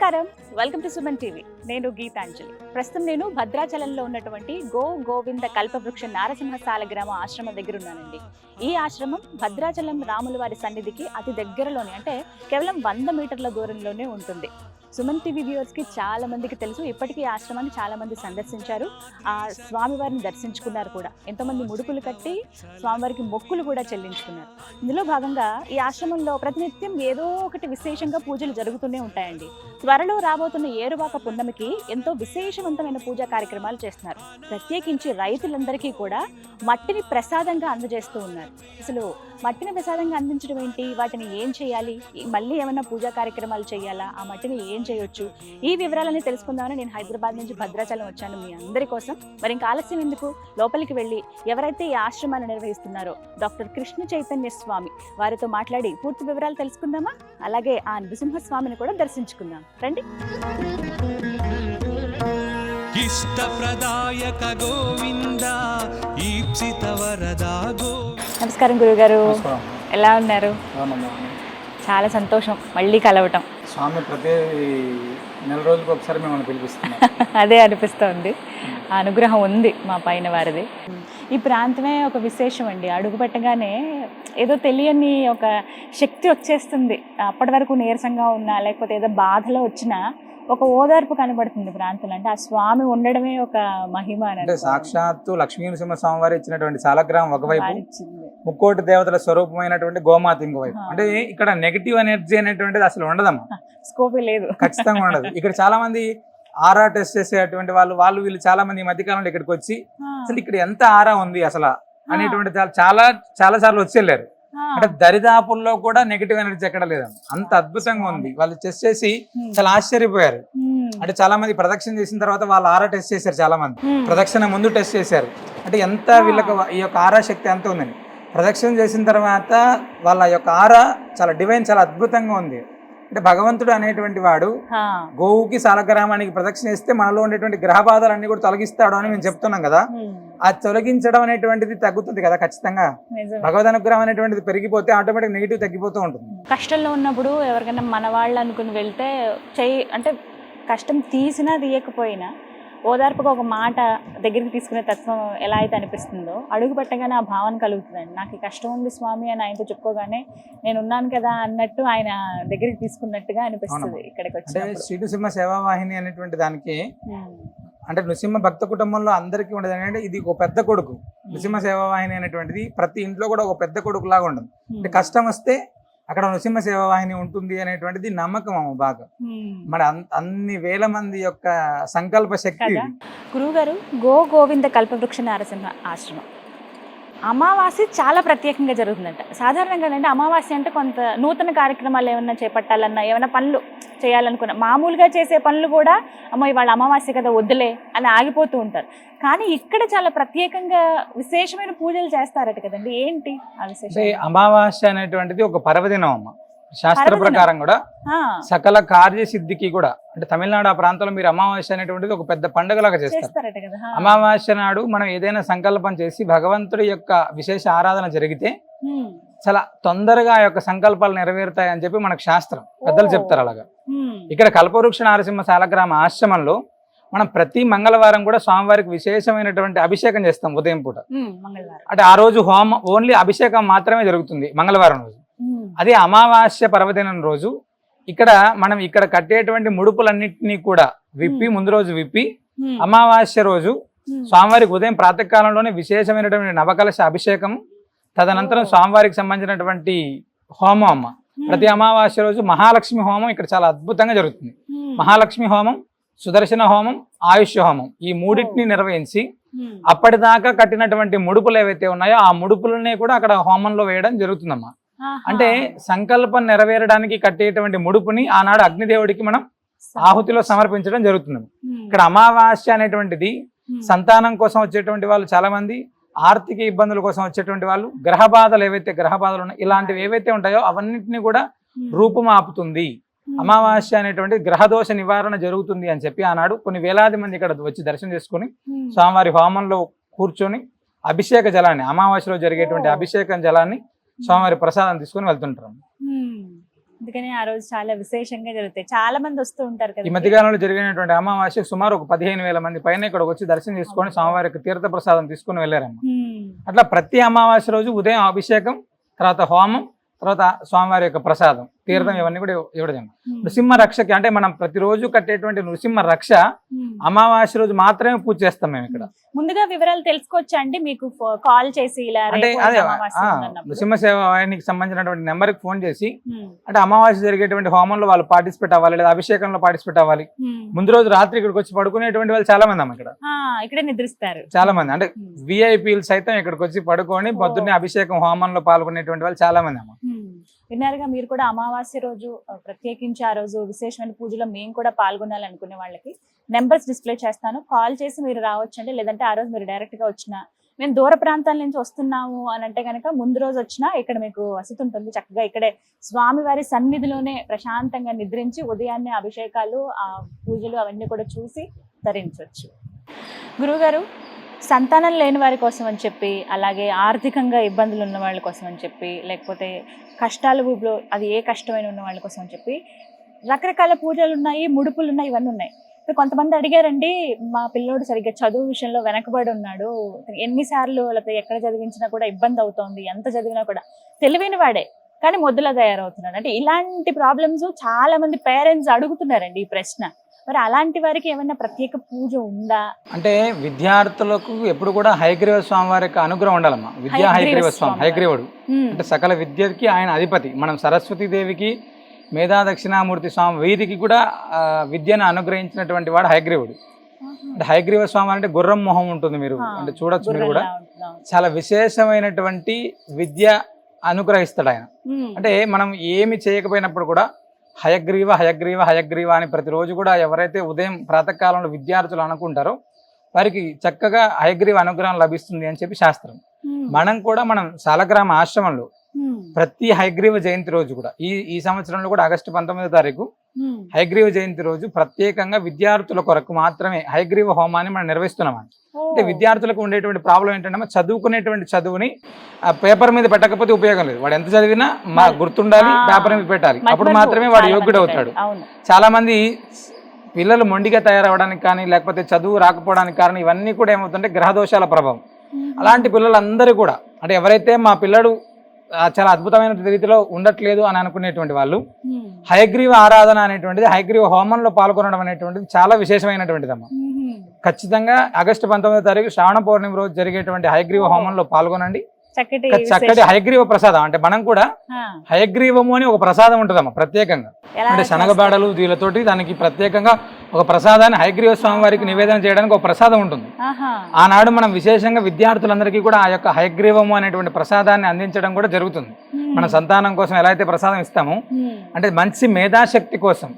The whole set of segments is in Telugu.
నమస్కారం, వెల్కమ్ టు సుమన్ టీవీ. నేను గీతాంజలి. ప్రస్తుతం నేను భద్రాచలంలో ఉన్నటువంటి గోవింద కల్పవృక్ష నారసింహ సాలగ్రామ ఆశ్రమం దగ్గర ఉన్నానండి. ఈ ఆశ్రమం భద్రాచలం రాముల వారి సన్నిధికి అతి దగ్గరలోనే, అంటే కేవలం 100 మీటర్ల దూరంలోనే ఉంటుంది. సుమన్ టీవీ వ్యూవర్స్కి చాలా మందికి తెలుసు. ఇప్పటికీ ఈ ఆశ్రమాన్ని చాలా మంది సందర్శించారు, ఆ స్వామివారిని దర్శించుకున్నారు కూడా. ఎంతోమంది ముడుపులు కట్టి స్వామివారికి మొక్కులు కూడా చెల్లించుకున్నారు. ఇందులో భాగంగా ఈ ఆశ్రమంలో ప్రతినిత్యం ఏదో ఒకటి విశేషంగా పూజలు జరుగుతూనే ఉంటాయండి. త్వరలో రాబోతున్న ఏరువాక పున్నమికి ఎంతో విశేషవంతమైన పూజా కార్యక్రమాలు చేస్తున్నారు. ప్రత్యేకించి రైతులందరికీ కూడా మట్టిని ప్రసాదంగా అందజేస్తూ ఉన్నారు. అసలు మట్టిని ప్రసాదంగా అందించడం ఏంటి, వాటిని ఏం చేయాలి, మళ్ళీ ఏమైనా పూజా కార్యక్రమాలు చేయాలా, ఆ మట్టిని ఏం చేయొచ్చు, ఈ వివరాలన్నీ తెలుసుకుందామని నేను హైదరాబాద్ నుంచి భద్రాచలం వచ్చాను మీ అందరి కోసం. మరి ఇంకా ఆలస్యం ఎందుకు, లోపలికి వెళ్ళి ఎవరైతే ఈ ఆశ్రమాన్ని నిర్వహిస్తున్నారో డాక్టర్ కృష్ణ చైతన్య స్వామి వారితో మాట్లాడి పూర్తి వివరాలు తెలుసుకుందామా? అలాగే ఆ నృసింహస్వామిని కూడా దర్శించుకుందాం రండి. నమస్కారం గురుగారు, ఎలా ఉన్నారు? చాలా సంతోషం మళ్ళీ కలవటం. స్వామి ప్రతి నెల రోజులకు ఒకసారి మిమ్మల్ని పిలిపిస్తున్నాం. అదే అనిపిస్తుంది, ఆ అనుగ్రహం ఉంది మా పైన వారిది. ఈ ప్రాంతమే ఒక విశేషం అండి. అడుగు పెట్టగానే ఏదో తెలియని ఒక శక్తి వచ్చేస్తుంది. అప్పటి వరకు నీరసంగా ఉన్నా, లేకపోతే ఏదో బాధలో వచ్చినా ఒక ఓదార్పు కనబడుతుంది ప్రాంతంలో. అంటే ఆ స్వామి ఉండడమే ఒక మహిమ. అంటే సాక్షాత్తు లక్ష్మీ నరసింహ స్వామి వారు ఇచ్చినటువంటి సాలగ్రామం ఒకవైపు, ముక్కోటి దేవతల స్వరూపమైనటువంటి గోమాత ఇంకోవైపు. అంటే ఇక్కడ నెగిటివ్ ఎనర్జీ అనేటువంటిది అసలు ఉండదమ్మా, స్కోపే లేదు, ఖచ్చితంగా ఉండదు. ఇక్కడ చాలా మంది ఆరా టెస్ట్ చేసేటువంటి వాళ్ళు వీళ్ళు చాలా మంది ఈ మధ్యకాలంలో ఇక్కడికి వచ్చి అసలు ఇక్కడ ఎంత ఆరా ఉంది అసలు అనేటువంటి చాలా సార్లు వచ్చి వెళ్ళారు. అంటే దరిదాపుల్లో కూడా నెగిటివ్ ఎనర్జీ ఎక్కడ లేదమ్మా, అంత అద్భుతంగా ఉంది. వాళ్ళు టెస్ట్ చేసి చాలా ఆశ్చర్యపోయారు. అంటే చాలా మంది ప్రదక్షిణ చేసిన తర్వాత వాళ్ళు ఆరా టెస్ట్ చేశారు, చాలా మంది ప్రదక్షిణ ముందు టెస్ట్ చేశారు. అంటే ఎంత వీళ్ళకి ఈ యొక్క ఆరా శక్తి ఎంత ఉందని ప్రదక్షిణ చేసిన తర్వాత వాళ్ళ యొక్క ఆరా చాలా డివైన్, చాలా అద్భుతంగా ఉంది. అంటే భగవంతుడు అనేటువంటి వాడు గోవుకి సాలగ్రామానికి ప్రదక్షిణ చేస్తే మనలో ఉండేటువంటి గ్రహ బాధలన్నీ కూడా తొలగిస్తాడు అని మేము చెప్తున్నాం కదా. ఆ తొలగించడం అనేటువంటిది తగ్గుతుంది కదా ఖచ్చితంగా. భగవద్ అనుగ్రహం అనేటువంటిది పెరిగిపోతే ఆటోమేటిక్ నెగిటివ్ తగ్గిపోతూ ఉంటుంది. కష్టంలో ఉన్నప్పుడు ఎవరికైనా మన వాళ్ళు అనుకుని వెళ్తే అంటే కష్టం తీసినా తీయకపోయినా ఓదార్పుగా ఒక మాట దగ్గరికి తీసుకునే తత్వం ఎలా అయితే అనిపిస్తుందో, అడుగు పెట్టగానే ఆ భావన కలుగుతుందండి. నాకు ఈ కష్టం ఉంది స్వామి అని ఆయనతో చెప్పుకోగానే నేను ఉన్నాను కదా అన్నట్టు ఆయన దగ్గరికి తీసుకున్నట్టుగా అనిపిస్తుంది ఇక్కడికి వచ్చి. శ్రీ నృసింహ సేవావాహిని అనేటువంటి దానికి అంటే నృసింహ భక్త కుటుంబంలో అందరికీ ఉండదు. అంటే ఇది ఒక పెద్ద కొడుకు. నృసింహ సేవావాహిని అనేటువంటిది ప్రతి ఇంట్లో కూడా ఒక పెద్ద కొడుకు లాగా ఉండదు. అంటే కష్టం వస్తే అక్కడ నృసింహ సేవావాహిని ఉంటుంది అనేటువంటిది నమ్మకం బాగా. మరి అన్ని వేల మంది యొక్క సంకల్ప శక్తి. గురువు గారు, గోవింద కల్పవృక్ష నారసింహ ఆశ్రమం అమావాస్య చాలా ప్రత్యేకంగా జరుగుతుందంట. సాధారణంగా అంటే అమావాస్య అంటే కొంత నూతన కార్యక్రమాలు ఏమన్నా చేపట్టాలన్నా, ఏమైనా పనులు చేయాలనుకున్నా, మామూలుగా చేసే పనులు కూడా అమ్మ ఇవాళ అమావాస్య కదా వద్దులే అని ఆగిపోతూ ఉంటారు. కానీ ఇక్కడ చాలా ప్రత్యేకంగా విశేషమైన పూజలు చేస్తారట కదండి, ఏంటి ఆ విశేషం? అమావాస్య అనేటువంటిది ఒక పర్వదినం అమ్మ. శాస్త్ర ప్రకారం కూడా సకల కార్యసిద్ధికి కూడా, అంటే తమిళనాడు ఆ ప్రాంతంలో మీరు అమావాస్య అనేటువంటిది ఒక పెద్ద పండుగలాగా చేస్తారు. అమావాస్య నాడు మనం ఏదైనా సంకల్పం చేసి భగవంతుడి యొక్క విశేష ఆరాధన జరిగితే చాలా తొందరగా ఆ యొక్క సంకల్పాలు నెరవేరుతాయి అని చెప్పి మనకు శాస్త్రం పెద్దలు చెప్తారు. అలాగా ఇక్కడ కల్పవృక్ష నారసింహ సాలగ్రామ ఆశ్రమంలో మనం ప్రతి మంగళవారం కూడా స్వామివారికి విశేషమైనటువంటి అభిషేకం చేస్తాం ఉదయం పూట. అంటే ఆ రోజు ఓన్లీ అభిషేకం మాత్రమే జరుగుతుంది మంగళవారం రోజు. అదే అమావాస్య పర్వదినం రోజు ఇక్కడ మనం ఇక్కడ కట్టేటువంటి ముడుపులన్నింటినీ కూడా విప్పి, ముందు రోజు విప్పి అమావాస్య రోజు స్వామివారికి ఉదయం ప్రాతకాలంలోనే విశేషమైనటువంటి నవకలశ అభిషేకం, తదనంతరం స్వామివారికి సంబంధించినటువంటి హోమం అమ్మ. ప్రతి అమావాస్య రోజు మహాలక్ష్మి హోమం ఇక్కడ చాలా అద్భుతంగా జరుగుతుంది. మహాలక్ష్మి హోమం, సుదర్శన హోమం, ఆయుష్ హోమం, ఈ మూడింటిని నిర్వహించి అప్పటిదాకా కట్టినటువంటి ముడుపులు ఏవైతే ఉన్నాయో ఆ ముడుపులనే కూడా అక్కడ హోమంలో వేయడం జరుగుతుందమ్మా. అంటే సంకల్పం నెరవేరడానికి కట్టేటువంటి ముడుపుని ఆనాడు అగ్నిదేవుడికి మనం ఆహుతిలో సమర్పించడం జరుగుతుంది. ఇక్కడ అమావాస్య అనేటువంటిది సంతానం కోసం వచ్చేటువంటి వాళ్ళు చాలా మంది, ఆర్థిక ఇబ్బందుల కోసం వచ్చేటువంటి వాళ్ళు, గ్రహ బాధలు ఉన్నాయో ఇలాంటివి ఏవైతే ఉంటాయో అవన్నింటినీ కూడా రూపుమాపుతుంది. అమావాస్య అనేటువంటి గ్రహదోష నివారణ జరుగుతుంది అని చెప్పి ఆనాడు కొన్ని వేలాది మంది ఇక్కడ వచ్చి దర్శనం చేసుకుని స్వామివారి హోమంలో కూర్చొని అభిషేక జలాన్ని, అమావాస్యలో జరిగేటువంటి అభిషేకం జలాన్ని స్వామివారి ప్రసాదం తీసుకుని వెళ్తుంటారు. అందుకని ఆ రోజు చాలా విశేషంగా జరుగుతాయి. చాలా మంది వస్తూ ఉంటారు ఈ కదా. మధ్యకాలంలో జరిగినటువంటి అమావాస్య సుమారు ఒక 15,000 మంది పైన ఇక్కడ వచ్చి దర్శనం చేసుకొని స్వామివారికి తీర్థ ప్రసాదం తీసుకుని వెళ్ళారమ్మ. అట్లా ప్రతి అమావాస్య రోజు ఉదయం అభిషేకం, తర్వాత హోమం, తర్వాత స్వామివారి యొక్క ప్రసాదం, తీర్థం ఇవన్నీ కూడా ఇవ్వడం. నృసింహ రక్షకి అంటే మనం ప్రతిరోజు కట్టేటువంటి నృసింహ రక్ష అమావాస్య రోజు మాత్రమే పూజ చేస్తాం మేము ఇక్కడ. ముందుగా వివరాలు తెలుసుకోవచ్చా అండి మీకు కాల్ చేసి ఇలా అంటే అదే నృసింహ సేవ వాహినికి సంబంధించినటువంటి నెంబర్ కి ఫోన్ చేసి అంటే అమావాస్య జరిగేటువంటి హోమంలో వాళ్ళు పార్టిసిపేట్ అవ్వాలి, లేదా అభిషేకంలో పార్టిసిపేట్ అవ్వాలి. ముందు రోజు రాత్రి ఇక్కడికి వచ్చి పడుకునేటువంటి వాళ్ళు చాలా మంది అమ్మ ఇక్కడ నిద్రిస్తారు. చాలా మంది అంటే విఐపీలు సైతం ఇక్కడికి వచ్చి పడుకొని పొద్దున్నే అభిషేకం హోమంలో పాల్గొనేటువంటి వాళ్ళు చాలా మంది అమ్మ. విన్నారుగా మీరు కూడా అమావాస్య రోజు ప్రత్యేకించి ఆ రోజు విశేషమైన పూజలో మేము కూడా పాల్గొనాలనుకునే వాళ్ళకి నెంబర్స్ డిస్ప్లే చేస్తాను, కాల్ చేసి మీరు రావచ్చండి. లేదంటే ఆ రోజు మీరు డైరెక్ట్ గా వచ్చినా, మేము దూర ప్రాంతాల నుంచి వస్తున్నాము అని అంటే కనుక ముందు రోజు వచ్చినా ఇక్కడ మీకు వసతి ఉంటుంది. చక్కగా ఇక్కడే స్వామివారి సన్నిధిలోనే ప్రశాంతంగా నిద్రించి ఉదయాన్నే అభిషేకాలు, ఆ పూజలు అవన్నీ కూడా చూసి ధరించవచ్చు. గురువుగారు, సంతానం లేని వారి కోసం అని చెప్పి, అలాగే ఆర్థికంగా ఇబ్బందులు ఉన్న వాళ్ళ కోసం అని చెప్పి, లేకపోతే కష్టాల ఊబిలో అది ఏ కష్టమైన ఉన్న వాళ్ళ కోసం అని చెప్పి రకరకాల పూజలు ఉన్నాయి, ముడుపులు ఉన్నాయి, ఇవన్నీ ఉన్నాయి. ఇప్పుడు కొంతమంది అడిగారండి, మా పిల్లోడు సరిగ్గా చదువు విషయంలో వెనకబడి ఉన్నాడు, ఎన్నిసార్లు లేకపోతే ఎక్కడ చదివించినా కూడా ఇబ్బంది అవుతోంది, ఎంత చదివినా కూడా తెలివైన వాడే కానీ మొద్దులా తయారవుతున్నాడు అంటే ఇలాంటి ప్రాబ్లమ్స్ చాలా మంది పేరెంట్స్ అడుగుతున్నారండి ఈ ప్రశ్న. మరి అలాంటి వారికి ఏమైనా ప్రత్యేక పూజ ఉందా? అంటే విద్యార్థులకు ఎప్పుడు కూడా హయగ్రీవ స్వామి వారి యొక్క అనుగ్రహం ఉండాలమ్మా. విద్యా హయగ్రీవ స్వామి, హయగ్రీవుడు అంటే సకల విద్యకి ఆయన అధిపతి. మనం సరస్వతీదేవికి, మేధా దక్షిణామూర్తి స్వామి వీరికి కూడా విద్యను అనుగ్రహించినటువంటి వాడు హయగ్రీవుడు. అంటే హయగ్రీవ స్వామి అంటే గుర్రం మొహం ఉంటుంది, మీరు అంటే చూడొచ్చు మీరు కూడా. చాలా విశేషమైనటువంటి విద్య అనుగ్రహిస్తాడు ఆయన. అంటే మనం ఏమి చేయకపోయినప్పుడు కూడా హయగ్రీవ హయగ్రీవ హయగ్రీవ అని ప్రతిరోజు కూడా ఎవరైతే ఉదయం ప్రాతకాలంలో విద్యార్థులు అనుకుంటారో వారికి చక్కగా హయగ్రీవ అనుగ్రహం లభిస్తుంది అని చెప్పి శాస్త్రం. మనం కూడా మనం సాలగ్రామ ఆశ్రమంలో ప్రతి హయగ్రీవ జయంతి రోజు కూడా ఈ సంవత్సరంలో కూడా ఆగస్టు 19వ తారీఖు హయగ్రీవ జయంతి రోజు ప్రత్యేకంగా విద్యార్థుల కొరకు మాత్రమే హయగ్రీవ హోమాన్ని మనం నిర్వహిస్తున్నాం. అంటే విద్యార్థులకు ఉండేటువంటి ప్రాబ్లం ఏంటంటే చదువుకునేటువంటి చదువుని పేపర్ మీద పెట్టకపోతే ఉపయోగం లేదు. వాడు ఎంత చదివినా మా గుర్తుండాలి, పేపర్ మీద పెట్టాలి, అప్పుడు మాత్రమే వాడు యోగ్యుడు అవుతాడు. చాలా మంది పిల్లలు మొండిగా తయారవడానికి కానీ లేకపోతే చదువు రాకపోవడానికి కారణం ఇవన్నీ కూడా ఏమవుతుంటే గ్రహదోషాల ప్రభావం. అలాంటి పిల్లలందరూ కూడా అంటే ఎవరైతే మా పిల్లడు చాలా అద్భుతమైన రీతిలో ఉండట్లేదు అని అనుకునేటువంటి వాళ్ళు హయగ్రీవ ఆరాధన అనేటువంటిది, హయగ్రీవ హోమంలో పాల్గొనడం అనేటువంటిది చాలా విశేషమైనటువంటిదమ్మా. ఖచ్చితంగా ఆగస్టు 19వ తారీఖు శ్రావణ పౌర్ణమి రోజు జరిగేటువంటి హయగ్రీవ హోమంలో పాల్గొనండి. చక్కటి హయగ్రీవ ప్రసాదం అంటే మనం కూడా హయగ్రీవము అని ఒక ప్రసాదం ఉంటుందమ్మా ప్రత్యేకంగా. అంటే శనగబాడలు వీళ్ళతోటి దానికి ప్రత్యేకంగా ఒక ప్రసాదాన్ని హయగ్రీవ స్వామి వారికి నివేదన చేయడానికి ఒక ప్రసాదం ఉంటుంది. ఆనాడు మనం విశేషంగా విద్యార్థులందరికీ కూడా ఆ యొక్క హయగ్రీవము అనేటువంటి ప్రసాదాన్ని అందించడం కూడా జరుగుతుంది. మన సంతానం కోసం ఎలా అయితే ప్రసాదం ఇస్తామో అంటే మంచి మేధాశక్తి కోసం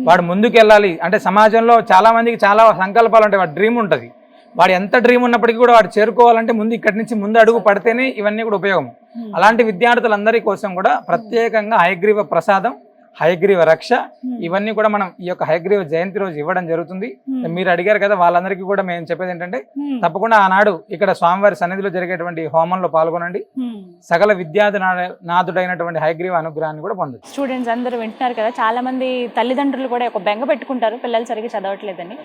వాడు ముందుకు వెళ్ళాలి అంటే సమాజంలో చాలా మందికి చాలా సంకల్పాలు ఉంటాయి, వాడి డ్రీమ్ ఉంటుంది. వాడు ఎంత డ్రీమ్ ఉన్నప్పటికీ కూడా వాడు చేరుకోవాలంటే ముందు ఇక్కడి నుంచి ముందు అడుగు పడితేనే ఇవన్నీ కూడా ఉపయోగం. అలాంటి విద్యార్థులందరి కోసం కూడా ప్రత్యేకంగా హయగ్రీవ ప్రసాదం, హయగ్రీవ రక్ష ఇవన్నీ కూడా మనం ఈ యొక్క హయగ్రీవ జయంతి రోజు ఇవ్వడం జరుగుతుంది. మీరు అడిగారు కదా, వాళ్ళందరికీ కూడా మేము చెప్పేది ఏంటంటే తప్పకుండా ఆనాడు ఇక్కడ స్వామివారి సన్నిధిలో జరిగేటువంటి హోమంలో పాల్గొనండి. సకల విద్యానాథుడైనటువంటి హయగ్రీవ అనుగ్రహాన్ని కూడా పొందొచ్చు. స్టూడెంట్స్ అందరూ వింటున్నారు కదా, చాలా మంది తల్లిదండ్రులు కూడా ఒక బెంగ పెట్టుకుంటారు పిల్లలు సరిగ్గా చదవట్లేదని.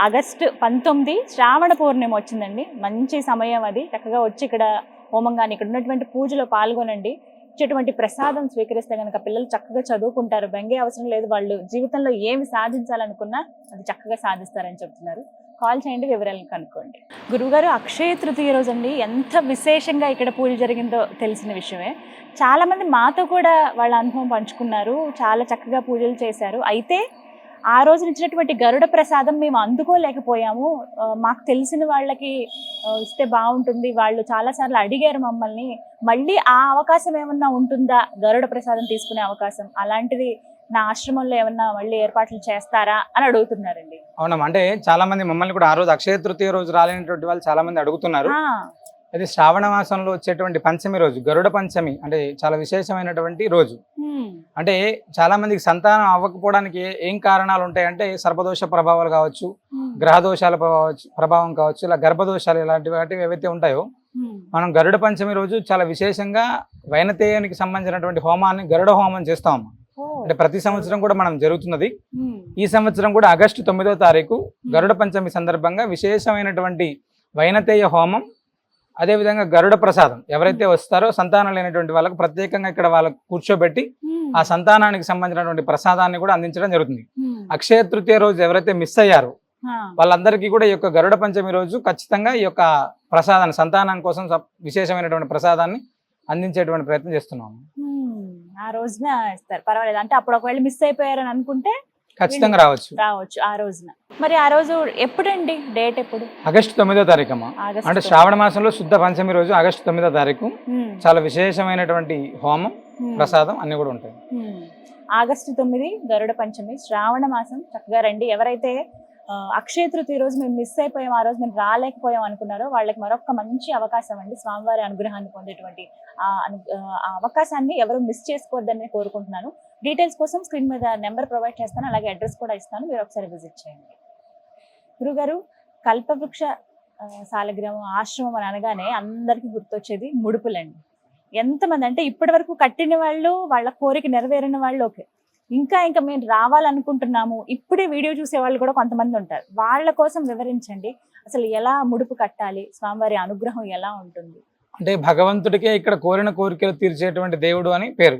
ఆగస్టు 19 శ్రావణ పౌర్ణమి వచ్చిందండి, మంచి సమయం అది. చక్కగా వచ్చి ఇక్కడ హోమం కానీ ఇక్కడ ఉన్నటువంటి పూజలో పాల్గొనండి. ఇచ్చేటువంటి ప్రసాదం స్వీకరిస్తే కనుక పిల్లలు చక్కగా చదువుకుంటారు, బెంగే అవసరం లేదు. వాళ్ళు జీవితంలో ఏమి సాధించాలనుకున్నా అది చక్కగా సాధిస్తారని చెప్తున్నారు. కాల్ చేయండి, వివరాలను కనుక్కోండి. గురువుగారు, అక్షయ తృతీయ రోజు అండి ఎంత విశేషంగా ఇక్కడ పూజ జరిగిందో తెలిసిన విషయమే. చాలా మంది మాతో కూడా వాళ్ళ అనుభవం పంచుకున్నారు, చాలా చక్కగా పూజలు చేశారు. అయితే ఆ రోజు ఇచ్చినటువంటి గరుడ ప్రసాదం మేము అందుకోలేకపోయాము, మాకు తెలిసిన వాళ్ళకి ఇస్తే బాగుంటుంది, వాళ్ళు చాలాసార్లు అడిగారు మమ్మల్ని, మళ్ళీ ఆ అవకాశం ఏమన్నా ఉంటుందా, గరుడ ప్రసాదం తీసుకునే అవకాశం అలాంటిది నా ఆశ్రమంలో ఏమన్నా మళ్ళీ ఏర్పాట్లు చేస్తారా అని అడుగుతున్నారండి. అవునమ్మా, అంటే చాలా మంది మమ్మల్ని కూడా ఆ రోజు అక్షయ తృతీయ రోజు రాలేనటువంటి వాళ్ళు చాలా మంది అడుగుతున్నారు. అది శ్రావణ మాసంలో వచ్చేటువంటి పంచమి రోజు, గరుడ పంచమి అంటే చాలా విశేషమైనటువంటి రోజు. అంటే చాలా మందికి సంతానం అవ్వకపోవడానికి ఏం కారణాలు ఉంటాయంటే సర్పదోష ప్రభావాలు కావచ్చు, గ్రహదోషాల ప్రభావం కావచ్చు, ఇలా గర్భదోషాలు ఇలాంటివి ఏవైతే ఉంటాయో మనం గరుడ పంచమి రోజు చాలా విశేషంగా వైనతేయునికి సంబంధించినటువంటి హోమాన్ని గరుడ హోమం చేస్తాము. అంటే ప్రతి సంవత్సరం కూడా మనం జరుగుతున్నది. ఈ సంవత్సరం కూడా ఆగస్టు 9వ తారీఖు గరుడ పంచమి సందర్భంగా విశేషమైనటువంటి వైనతేయ హోమం, అదేవిధంగా గరుడ ప్రసాదం ఎవరైతే వస్తారో సంతానం లేనటువంటి వాళ్ళకు ప్రత్యేకంగా ఇక్కడ వాళ్ళకు కూర్చోబెట్టి ఆ సంతానానికి సంబంధించినటువంటి ప్రసాదాన్ని కూడా అందించడం జరుగుతుంది. అక్షయ తృతీయ రోజు ఎవరైతే మిస్ అయ్యారో వాళ్ళందరికీ కూడా ఈ యొక్క గరుడ పంచమి రోజు ఖచ్చితంగా ఈ యొక్క ప్రసాదాన్ని, సంతానం కోసం విశేషమైనటువంటి ప్రసాదాన్ని అందించేటువంటి ప్రయత్నం చేస్తున్నాము. ఆ రోజున ఇస్తారు, పర్వాలేదు. అంటే అప్పుడు ఒకవేళ మిస్ అయిపోయారని అనుకుంటే ఖచ్చితంగా రావచ్చు ఆ రోజున. మరి ఆ రోజు ఎప్పుడండి, డేట్ ఎప్పుడు? ఆగస్టు 9వ తారీఖు అమ్మా. అంటే శ్రావణ మాసంలో శుద్ధ పంచమి రోజు ఆగస్టు 9వ తారీఖు చాలా విశేషమైనటువంటి హోమం, ప్రసాదం అన్ని కూడా ఉంటాయి. ఆగస్టు 9 గరుడ పంచమి, శ్రావణ మాసం. చక్కగా రండి. ఎవరైతే అక్షయ తృతీయ రోజు మేము మిస్ అయిపోయాం, ఆ రోజు మేము రాలేకపోయాం అనుకున్నారో వాళ్ళకి మరొక మంచి అవకాశం అండి, స్వామివారి అనుగ్రహాన్ని పొందేటువంటి ఆ అవకాశాన్ని ఎవరు మిస్ చేసుకోవద్దని కోరుకుంటున్నాను. డీటెయిల్స్ కోసం స్క్రీన్ మీద నెంబర్ ప్రొవైడ్ చేస్తాను, అలాగే అడ్రస్ కూడా ఇస్తాను, మీరు ఒకసారి విజిట్ చేయండి. గురుగారు, కల్పవృక్ష సాలగ్రామం ఆశ్రమం అని అనగానే అందరికీ గుర్తొచ్చేది ముడుపులండి. ఎంతమంది అంటే ఇప్పటి వరకు కట్టిన వాళ్ళు, వాళ్ళ కోరిక నెరవేరిన వాళ్ళు ఓకే, ఇంకా మేము రావాలనుకుంటున్నాము, ఇప్పుడే వీడియో చూసే వాళ్ళు కూడా కొంతమంది ఉంటారు. వాళ్ళ కోసం వివరించండి, అసలు ఎలా ముడుపు కట్టాలి, స్వామివారి అనుగ్రహం ఎలా ఉంటుంది? అంటే భగవంతుడికే ఇక్కడ కోరిన కోరికలు తీర్చేటువంటి దేవుడు అని పేరు.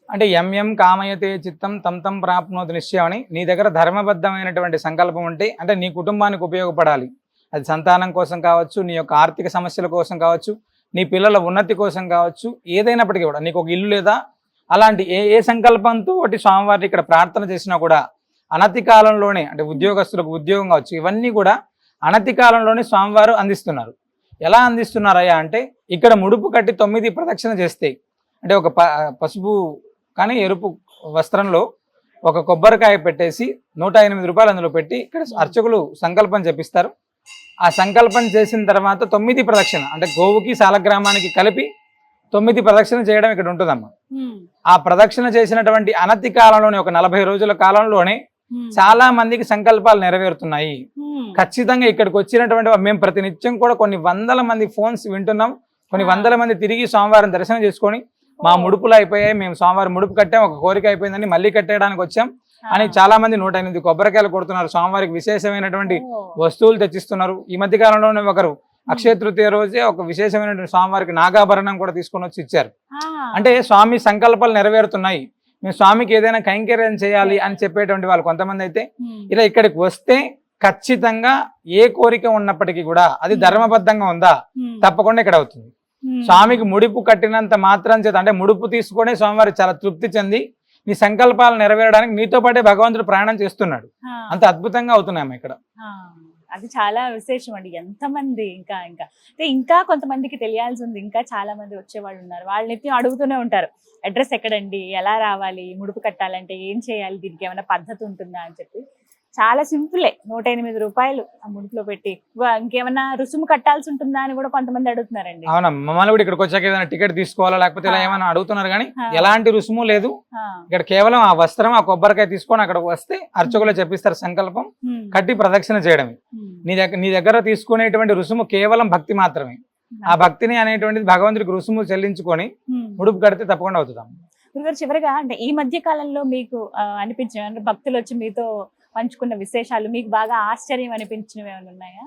అంటే ఎం కామయతే చిత్తం తం ప్రాప్నోతి నిశ్చయం అని, నీ దగ్గర ధర్మబద్ధమైనటువంటి సంకల్పం ఉంటే, అంటే నీ కుటుంబానికి ఉపయోగపడాలి, అది సంతానం కోసం కావచ్చు, నీ యొక్క ఆర్థిక సమస్యల కోసం కావచ్చు, నీ పిల్లల ఉన్నతి కోసం కావచ్చు, ఏదైనప్పటికీ కూడా, నీకు ఒక ఇల్లు లేదా అలాంటి ఏ సంకల్పంతో ఒకటి స్వామివారిని ఇక్కడ ప్రార్థన చేసినా కూడా అనతి కాలంలోనే, అంటే ఉద్యోగస్తులకు ఉద్యోగం కావచ్చు, ఇవన్నీ కూడా అనతి కాలంలోనే స్వామివారు అందిస్తున్నారు. ఎలా అందిస్తున్నారయ్యా అంటే, ఇక్కడ ముడుపు కట్టి 9 ప్రదక్షిణ చేస్తే, అంటే ఒక పసుపు కానీ ఎరుపు వస్త్రంలో ఒక కొబ్బరికాయ పెట్టేసి 108 రూపాయలు అందులో పెట్టి ఇక్కడ అర్చకులు సంకల్పం చెప్పిస్తారు. ఆ సంకల్పం చేసిన తర్వాత 9 ప్రదక్షిణ, అంటే గోవుకి సాలగ్రామానికి కలిపి 9 ప్రదక్షిణ చేయడం ఇక్కడ ఉంటుందమ్మా. ఆ ప్రదక్షిణ చేసినటువంటి అనతి కాలంలోనే, ఒక 40 రోజుల కాలంలోనే చాలా మందికి సంకల్పాలు నెరవేరుతున్నాయి. ఖచ్చితంగా ఇక్కడికి వచ్చినటువంటి మేము ప్రతినిత్యం కూడా కొన్ని వందల మంది ఫోన్స్ వింటున్నాం, కొన్ని వందల మంది తిరిగి స్వామివారిని దర్శనం చేసుకొని మా ముడుపులు అయిపోయాయి, మేము స్వామివారి ముడుపు కట్టాం, ఒక కోరిక అయిపోయిందని మళ్ళీ కట్టేయడానికి వచ్చాం అని చాలా మంది 108 కొబ్బరికాయలు కొడుతున్నారు, స్వామివారికి విశేషమైనటువంటి వస్తువులు తెచ్చిస్తున్నారు. ఈ మధ్య కాలంలోనే ఒకరు అక్షయ తృతీయ రోజే ఒక విశేషమైనటువంటి స్వామివారికి నాగాభరణం కూడా తీసుకొని వచ్చి ఇచ్చారు. అంటే స్వామి సంకల్పాలు నెరవేరుతున్నాయి, మేము స్వామికి ఏదైనా కైంకర్యం చేయాలి అని చెప్పేటువంటి వాళ్ళు కొంతమంది అయితే ఇలా ఇక్కడికి వస్తే ఖచ్చితంగా ఏ కోరిక ఉన్నప్పటికీ కూడా అది ధర్మబద్ధంగా ఉందా తప్పకుండా ఇక్కడ అవుతుంది. స్వామికి ముడుపు కట్టినంత మాత్రం చేత, అంటే ముడుపు తీసుకునే స్వామివారి చాలా తృప్తి చెంది నీ సంకల్పాలు నెరవేరడానికి నీతో పాటే భగవంతుడు ప్రయాణం చేస్తున్నాడు. అంత అద్భుతంగా అవుతున్నాయి ఇక్కడ. అది చాలా విశేషం అండి. ఎంతమంది ఇంకా కొంతమందికి తెలియాల్సి ఉంది, ఇంకా చాలా మంది వచ్చేవాళ్ళు ఉన్నారు. వాళ్ళు నిత్యం అడుగుతూనే ఉంటారు, అడ్రస్ ఎక్కడండి, ఎలా రావాలి, ముడుపు కట్టాలంటే ఏం చేయాలి, దీనికి ఏమైనా పద్ధతి ఉంటుందా అని చెప్పి. చాలా సింపులే, 108 రూపాయలు ఆ ముడుపులో పెట్టి. ఇంకేమైనా రుసుము కట్టాల్సి ఉంటుందా అని కూడా కొంతమంది అడుగుతున్నారండి. అవునా, మమ్మల్ని కూడా ఇక్కడికి వచ్చాక ఏదైనా టికెట్ తీసుకోవాలా లేకపోతే ఇలా ఏమైనా అడుగుతున్నారు, కానీ ఎలాంటి రుసుము లేదు. ఇక్కడ కేవలం ఆ వస్త్రం, ఆ కొబ్బరికాయ తీసుకొని అక్కడ వస్తే అర్చకులు చెప్పిస్తారు సంకల్పం, కట్టి ప్రదక్షిణ చేయడమే. నీ దగ్గర తీసుకునేటువంటి రుసుము కేవలం భక్తి మాత్రమే. ఆ భక్తిని అనేటువంటిది భగవంతుడికి రుసుము చెల్లించుకొని ముడుపు కడితే తప్పకుండా అవుతుందాం. గురుగారు, చివరిగా అంటే ఈ మధ్య కాలంలో మీకు అనిపించిన, అంటే భక్తులు వచ్చి మీతో పంచుకున్న విశేషాలు, మీకు బాగా ఆశ్చర్యం అనిపించినవి ఏమైనా ఉన్నాయా?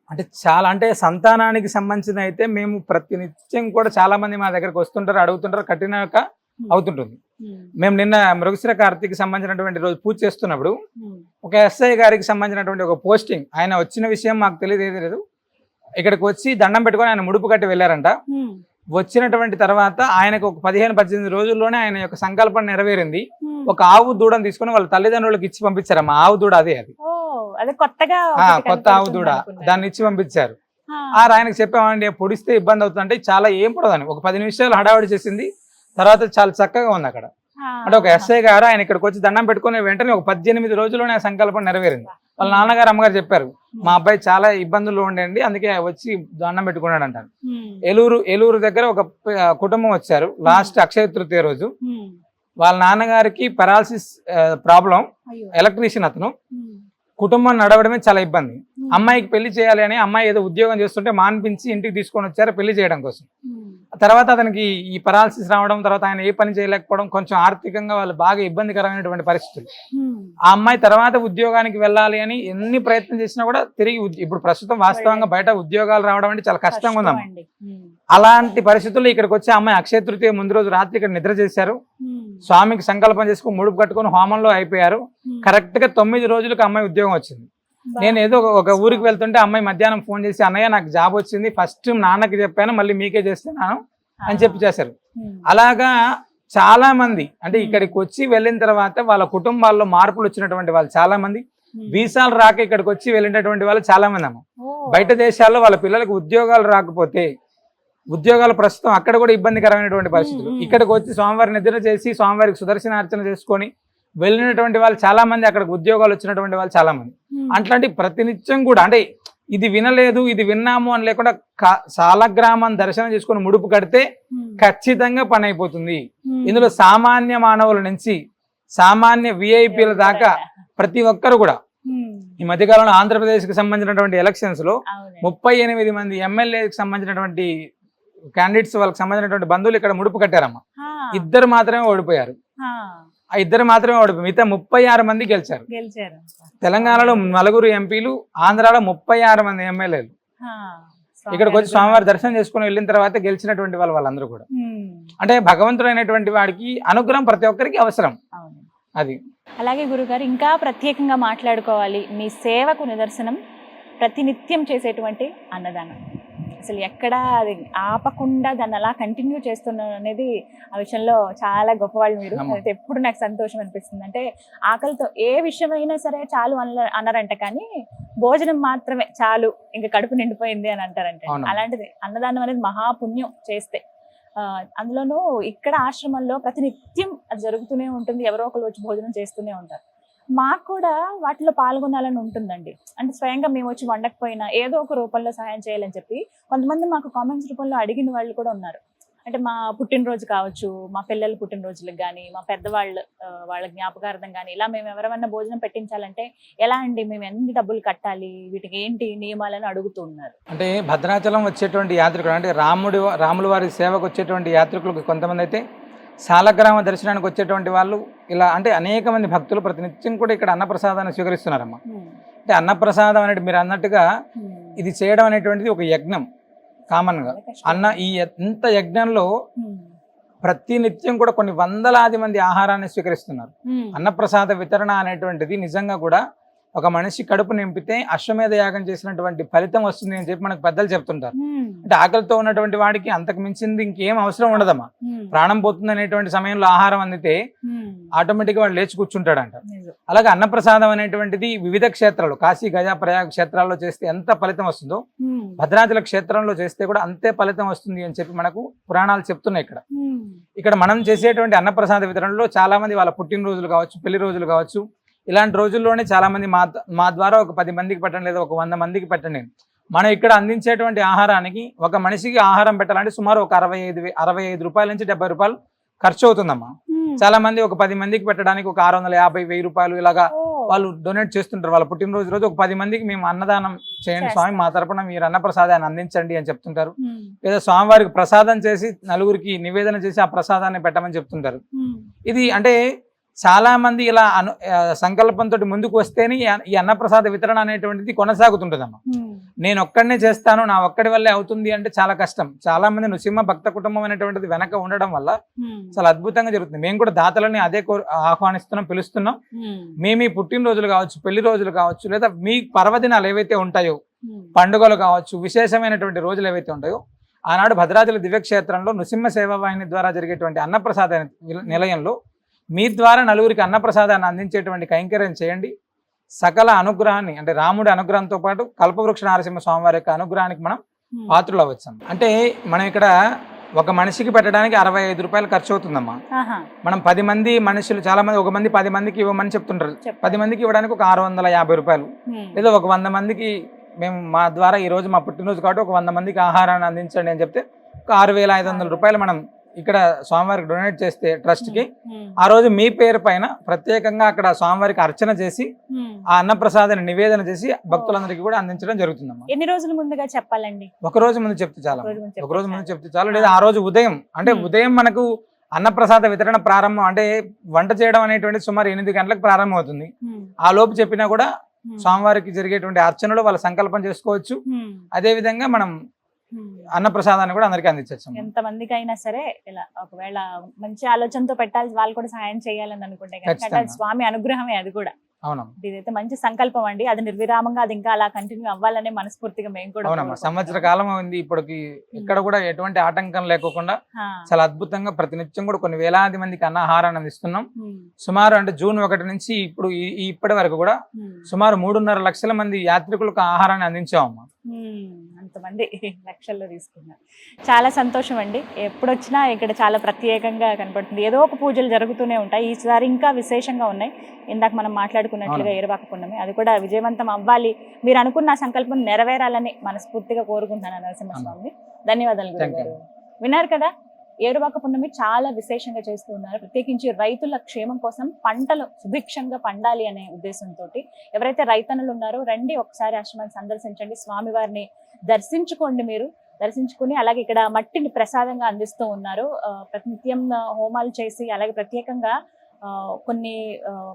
అంటే చాలా, అంటే సంతానానికి సంబంధించిన అయితే మేము ప్రతినిత్యం కూడా చాలా మంది మా దగ్గరకు వస్తుంటారు, అడుగుతుంటారు, కట్టినాక అవుతుంటుంది. మేము నిన్న మృగశిర కార్తీకి సంబంధించినటువంటి రోజు పూజ చేస్తున్నప్పుడు ఒక ఎస్ఐ గారికి సంబంధించినటువంటి ఒక పోస్టింగ్, ఆయన వచ్చిన విషయం మాకు తెలియదు. ఇక్కడికి వచ్చి దండం పెట్టుకొని ఆయన ముడుపు కట్టి వెళ్ళారంట. వచ్చినటువంటి తర్వాత ఆయనకు ఒక 15-18 రోజుల్లోనే ఆయన యొక్క సంకల్పం నెరవేరింది. ఒక ఆవు దూడను తీసుకుని వాళ్ళ తల్లిదండ్రులకు ఇచ్చి పంపించారమ్మా. ఆవు దూడ అది కొత్త ఆవు దూడ, దాన్ని ఇచ్చి పంపించారు. ఆయనకు చెప్పామండి, పొడిస్తే ఇబ్బంది అవుతుందంటే చాలా ఏం పడదని ఒక 10 నిమిషాలు హడావిడి చేసింది. తర్వాత చాలా చక్కగా ఉంది అక్కడ. అంటే ఒక ఎస్ఐ గారు ఆయన ఇక్కడికి వచ్చి దండం పెట్టుకునే వెంటనే ఒక 18 రోజుల్లోనే ఆ సంకల్పం నెరవేరింది. వాళ్ళ నాన్నగారు అమ్మగారు చెప్పారు, మా అబ్బాయి చాలా ఇబ్బందుల్లో ఉండేయండి, అందుకే వచ్చి దండం పెట్టుకున్నాడు అంటారు. ఏలూరు దగ్గర ఒక కుటుంబం వచ్చారు లాస్ట్ అక్షయ తృతీయ రోజు. వాళ్ళ నాన్నగారికి పెరాలసిస్ ప్రాబ్లం, ఎలక్ట్రీషియన్ అతను. కుటుంబం నడవడమే చాలా ఇబ్బంది. అమ్మాయికి పెళ్లి చేయాలి అని అమ్మాయి ఏదో ఉద్యోగం చేస్తుంటే మాన్పించి ఇంటికి తీసుకొని వచ్చారు పెళ్లి చేయడం కోసం. తర్వాత అతనికి ఈ పెరాలసిస్ రావడం, తర్వాత ఆయన ఏ పని చేయలేకపోవడం, కొంచెం ఆర్థికంగా వాళ్ళు బాగా ఇబ్బందికరమైనటువంటి పరిస్థితులు. ఆ అమ్మాయి తర్వాత ఉద్యోగానికి వెళ్ళాలి అని ఎన్ని ప్రయత్నం చేసినా కూడా తిరిగి ఇప్పుడు ప్రస్తుతం వాస్తవంగా బయట ఉద్యోగాలు రావడం అంటే చాలా కష్టంగా ఉందమ్మా. అలాంటి పరిస్థితుల్లో ఇక్కడికి వచ్చి అమ్మాయి అక్షయ తృతీయ ముందు రోజు రాత్రి ఇక్కడ నిద్ర చేశారు, స్వామికి సంకల్పం చేసుకుని ముడుపు కట్టుకుని హోమంలో అయిపోయారు. కరెక్ట్ గా 9 రోజులకు అమ్మాయి ఉద్యోగం వచ్చింది. నేను ఏదో ఒక ఊరికి వెళ్తుంటే అమ్మాయి మధ్యాహ్నం ఫోన్ చేసి, అన్నయ్య నాకు జాబ్ వచ్చింది, ఫస్ట్ నాన్నకి చెప్పాను, మళ్ళీ మీకే చేస్తున్నాను అని చెప్పి చేశారు. అలాగా చాలా మంది అంటే ఇక్కడికి వచ్చి వెళ్ళిన తర్వాత వాళ్ళ కుటుంబాల్లో మార్పులు వచ్చినటువంటి వాళ్ళు చాలా మంది, వీసాలు రాక ఇక్కడికి వచ్చి వెళ్ళినటువంటి వాళ్ళు చాలా మంది అమ్మ. బయట దేశాల్లో వాళ్ళ పిల్లలకు ఉద్యోగాలు రాకపోతే ఉద్యోగాలు ప్రస్తుతం అక్కడ కూడా ఇబ్బందికరమైనటువంటి పరిస్థితులు, ఇక్కడికి వచ్చి స్వామివారి నిద్ర చేసి స్వామివారికి సుదర్శనార్చన చేసుకొని వెళ్ళినటువంటి వాళ్ళు చాలా మంది, అక్కడికి ఉద్యోగాలు వచ్చినటువంటి వాళ్ళు చాలా మంది. అట్లాంటి ప్రతినిత్యం కూడా అంటే ఇది వినలేదు ఇది విన్నాము అని లేకుండా సాలగ్రామం దర్శనం చేసుకుని ముడుపు కడితే ఖచ్చితంగా పని అయిపోతుంది. ఇందులో సామాన్య మానవుల నుంచి సామాన్య విఐపీల దాకా ప్రతి ఒక్కరు కూడా ఈ మధ్యకాలంలో ఆంధ్రప్రదేశ్ కి సంబంధించినటువంటి ఎలక్షన్స్ లో 38 మంది ఎమ్మెల్యేకి సంబంధించినటువంటి క్యాండిడేట్స్ వాళ్ళకి సంబంధించినటువంటి బంధువులు ఇక్కడ ముడుపు కట్టారమ్మా. 2 మాత్రమే ఓడిపోయారు. ఆ 2 మాత్రమే ఓడిపోయి మిగతా 36 మంది గెలిచారు. తెలంగాణలో 4 ఎంపీలు, ఆంధ్రాలో 36 మంది ఎమ్మెల్యేలు ఇక్కడికి వచ్చి స్వామివారి దర్శనం చేసుకుని వెళ్ళిన తర్వాత గెలిచినటువంటి వాళ్ళందరూ కూడా. అంటే భగవంతుడు అయినటువంటి వాడికి అనుగ్రహం ప్రతి ఒక్కరికి అవసరం. అది అలాగే గురుగారు ఇంకా ప్రత్యేకంగా మాట్లాడుకోవాలి, మీ సేవకు నిదర్శనం ప్రతినిత్యం చేసేటువంటి అన్నదానం. అసలు ఎక్కడ అది ఆపకుండా దాన్ని అలా కంటిన్యూ చేస్తున్నారు అనేది ఆ విషయంలో చాలా గొప్పవాళ్ళు మీరు. అయితే ఎప్పుడు నాకు సంతోషం అనిపిస్తుంది. అంటే ఆకలితో ఏ విషయమైనా సరే చాలు అన్నారంట, కానీ భోజనం మాత్రమే చాలు ఇంకా కడుపు నిండిపోయింది అని అంటారంటే. అలాంటిది అన్నదానం అనేది మహాపుణ్యం చేస్తే. అందులోనూ ఇక్కడ ఆశ్రమంలో ప్రతినిత్యం అది జరుగుతూనే ఉంటుంది, ఎవరో ఒకరు వచ్చి భోజనం చేస్తూనే ఉంటారు. మాకు కూడా వాటిలో పాల్గొనాలని ఉంటుందండి. అంటే స్వయంగా మేము వచ్చి వండకపోయినా ఏదో ఒక రూపంలో సహాయం చేయాలని చెప్పి కొంతమంది మాకు కామెంట్స్ రూపంలో అడిగిన వాళ్ళు కూడా ఉన్నారు. అంటే మా పుట్టినరోజు కావచ్చు, మా పిల్లల పుట్టినరోజులకు కానీ, మా పెద్దవాళ్ళ వాళ్ళ జ్ఞాపకార్థం కానీ ఇలా మేము ఎవరైనా భోజనం పెట్టించాలంటే ఎలా అండి, మేము ఎన్ని డబ్బులు కట్టాలి, వీటికి ఏంటి నియమాలని అడుగుతున్నారు. అంటే భద్రాచలం వచ్చేటువంటి యాత్రికులు అంటే రాముల వారి సేవకు వచ్చేటువంటి యాత్రికులకు కొంతమంది అయితే సాలగ్రామ దర్శనానికి వచ్చేటువంటి వాళ్ళు ఇలా అంటే అనేక మంది భక్తులు ప్రతినిత్యం కూడా ఇక్కడ అన్నప్రసాదాన్ని స్వీకరిస్తున్నారమ్మా. అంటే అన్నప్రసాదం అనేది మీరు అన్నట్టుగా ఇది చేయడం అనేటువంటిది ఒక యజ్ఞం. కామన్ గా ఈ ఎంత యజ్ఞంలో ప్రతినిత్యం కూడా కొన్ని వందలాది మంది ఆహారాన్ని స్వీకరిస్తున్నారు. అన్నప్రసాద వితరణ అనేటువంటిది నిజంగా కూడా ఒక మనిషి కడుపు నింపితే అశ్వమేధ యాగం చేసినటువంటి ఫలితం వస్తుంది అని చెప్పి మనకు పెద్దలు చెప్తుంటారు. అంటే ఆకలితో ఉన్నటువంటి వాడికి అంతకు మించింది ఇంకేం అవసరం ఉండదమ్మా. ప్రాణం పోతుంది అనేటువంటి సమయంలో ఆహారం అందితే ఆటోమేటిక్ గా వాడు లేచి కూర్చుంటాడంట. అలాగే అన్నప్రసాదం అనేటువంటిది వివిధ క్షేత్రాలు, కాశీ గజా ప్రయాగ క్షేత్రాల్లో చేస్తే ఎంత ఫలితం వస్తుందో భద్రాచల క్షేత్రంలో చేస్తే కూడా అంతే ఫలితం వస్తుంది అని చెప్పి మనకు పురాణాలు చెప్తున్నాయి. ఇక్కడ మనం చేసేటువంటి అన్నప్రసాద వితరణలో చాలా మంది వాళ్ళ పుట్టినరోజులు కావచ్చు, పెళ్లి రోజులు కావచ్చు, ఇలాంటి రోజుల్లోనే చాలా మంది మా ద్వారా ఒక 10 మందికి పెట్టండి లేదా ఒక 100 మందికి పెట్టండి. మనం ఇక్కడ అందించేటువంటి ఆహారానికి ఒక మనిషికి ఆహారం పెట్టాలంటే సుమారు ఒక 65 రూపాయల నుంచి 70 రూపాయలు ఖర్చు అవుతుందమ్మా. చాలా మంది ఒక 10 మందికి పెట్టడానికి ఒక 650-1000 రూపాయలు ఇలాగా వాళ్ళు డొనేట్ చేస్తుంటారు. వాళ్ళ పుట్టినరోజు రోజు ఒక 10 మందికి మేము అన్నదానం చేయండి స్వామి, మా తరపున మీరు అన్న ప్రసాదాన్ని అందించండి అని చెప్తుంటారు. లేదా స్వామివారికి ప్రసాదం చేసి నలుగురికి నివేదన చేసి ఆ ప్రసాదాన్ని పెట్టమని చెప్తుంటారు. ఇది అంటే చాలా మంది ఇలా సంకల్పంతో ముందుకు వస్తేనే ఈ అన్నప్రసాద వితరణ అనేటువంటిది కొనసాగుతుంటదమ్మా. నేను ఒక్కడనే చేస్తాను, నా ఒక్కడి వల్లే అవుతుంది అంటే చాలా కష్టం. చాలా మంది నృసింహ భక్త కుటుంబం అనేటువంటిది వెనక ఉండడం వల్ల చాలా అద్భుతంగా జరుగుతుంది. మేము కూడా దాతలని అదే ఆహ్వానిస్తున్నాం, పిలుస్తున్నాం. మీ పుట్టినరోజులు కావచ్చు, పెళ్లి రోజులు కావచ్చు, లేదా మీ పర్వదినాలు ఏవైతే ఉంటాయో, పండుగలు కావచ్చు, విశేషమైనటువంటి రోజులు ఏవైతే ఉంటాయో, ఆనాడు భద్రాచల దివ్యక్షేత్రంలో నృసింహ సేవా వాహిని ద్వారా జరిగేటువంటి అన్నప్రసాద నిలయంలో మీ ద్వారా నలుగురికి అన్నప్రసాదాన్ని అందించేటువంటి కైంకర్యం చేయండి. సకల అనుగ్రహాన్ని అంటే రాముడి అనుగ్రహంతో పాటు కల్పవృక్ష నారసింహ స్వామివారి యొక్క అనుగ్రహానికి మనం పాత్రలు అవ్వచ్చాం. అంటే మనం ఇక్కడ ఒక మనిషికి పెట్టడానికి 65 రూపాయలు ఖర్చు అవుతుందమ్మా. మనం 10 మంది మనుషులు, చాలా మంది ఒక మంది 10 మందికి ఇవ్వమని చెప్తుంటారు. 10 మందికి ఇవ్వడానికి ఒక 650 రూపాయలు, లేదా ఒక 100 మందికి మేము మా ద్వారా ఈ రోజు మా పుట్టినరోజు కాబట్టి ఒక 100 మందికి ఆహారాన్ని అందించండి అని చెప్తే ఒక 6500 రూపాయలు మనం ఇక్కడ స్వామివారికి డొనేట్ చేస్తే ట్రస్ట్ కి, ఆ రోజు మీ పేరు పైన ప్రత్యేకంగా అక్కడ స్వామివారికి అర్చన చేసి ఆ అన్నప్రసాదాన్ని నివేదన చేసి భక్తులందరికీ కూడా అందించడం జరుగుతుందమ్మా. ఎన్ని రోజుల ముందుగా చెప్పాలండి? ఒక రోజు ముందు చెప్తే చాలా, ఒక రోజు ముందు చెప్తే చాలు. లేదా ఆ రోజు ఉదయం, అంటే ఉదయం మనకు అన్నప్రసాద వితరణ ప్రారంభం, అంటే వంట చేయడం అనేటువంటిది సుమారు 8 గంటలకు ప్రారంభం అవుతుంది. ఆ లోపు చెప్పినా కూడా స్వామివారికి జరిగేటువంటి అర్చనలో వాళ్ళ సంకల్పం చేసుకోవచ్చు. అదే విధంగా మనం అన్నప్రసాదాన్ని కూడా అందరికీ అందించవచ్చు. ఎంత మందికి అయినా సరే ఇలా ఒకవేళ మంచి ఆలోచనతో పెట్టాల్సి వాళ్ళు కూడా సహాయం చేయాలని అనుకుంటే కనుక స్వామి అనుగ్రహమే అది కూడా. అవునమ్మా, ఇదైతే మంచి సంకల్పం అండి. అది నిర్విరామంగా అది ఇంకా అలా కంటిన్యూ అవ్వాలనే మనస్ఫూర్తిగా మేము కూడా. అవునమ్మా, సంవత్సర కాలం ఉంది ఇప్పటికి, ఇక్కడ కూడా ఎటువంటి ఆటంకం లేకుండా చాలా అద్భుతంగా ప్రతినిత్యం కూడా కొన్ని వేలాది మందికి అన్నాహారాన్ని అందిస్తున్నాం. సుమారు అంటే జూన్ 1 నుంచి ఇప్పుడు ఇప్పటి వరకు కూడా సుమారు 3.5 లక్షల మంది యాత్రికులకు ఆహారాన్ని అందించామమ్మా. అంతమంది లక్షల్లో తీసుకున్నారు. చాలా సంతోషం అండి. ఎప్పుడొచ్చినా ఇక్కడ చాలా ప్రత్యేకంగా కనపడుతుంది. ఏదో ఒక పూజలు జరుగుతూనే ఉంటాయి. ఈసారి ఇంకా విశేషంగా ఉన్నాయి. ఇందాక మనం మాట్లాడుకున్నట్లుగా ఏరువాక పున్నమి, అది కూడా విజయవంతం అవ్వాలి. మీరు అనుకున్న సంకల్పం నెరవేరాలని మనస్ఫూర్తిగా కోరుకుంటున్నాను నరసింహస్వామి. ధన్యవాదాలు గురుగారు. విన్నారు కదా, ఏరువాక పున్నమి చాలా విశేషంగా చేస్తూ ఉన్నారు. ప్రత్యేకించి రైతుల క్షేమం కోసం పంటలు సుభిక్షంగా పండాలి అనే ఉద్దేశంతో ఎవరైతే రైతన్నులు ఉన్నారో రండి, ఒకసారి ఆశ్రమాన్ని సందర్శించండి, స్వామివారిని దర్శించుకోండి. మీరు దర్శించుకుని అలాగే ఇక్కడ మట్టిని ప్రసాదంగా అందిస్తూ ఉన్నారు. ప్రతినిత్యం హోమాలు చేసి అలాగే ప్రత్యేకంగా కొన్ని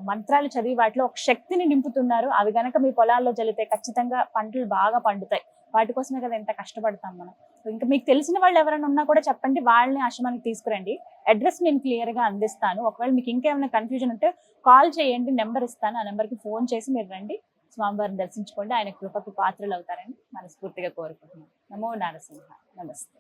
మంత్రాలు చదివి వాటిలో ఒక శక్తిని నింపుతున్నారు. అవి గనక మీ పొలాల్లో జల్లితే ఖచ్చితంగా పంటలు బాగా పండుతాయి. వాటి కోసమే కదా ఎంత కష్టపడతాం మనం. ఇంకా మీకు తెలిసిన వాళ్ళు ఎవరైనా ఉన్నా కూడా చెప్పండి, వాళ్ళని ఆశ్రమానికి తీసుకురండి. అడ్రస్ నేను క్లియర్ గా అందిస్తాను. ఒకవేళ మీకు ఇంకేమైనా కన్ఫ్యూజన్ ఉంటే కాల్ చేయండి, నెంబర్ ఇస్తాను. ఆ నెంబర్కి ఫోన్ చేసి మీరు రండి, స్వామివారిని దర్శించుకోండి. ఆయన కృపకు పాత్రలు అవుతారని మనస్ఫూర్తిగా కోరుకుంటున్నాను. నమో నారసింహ. నమస్తే.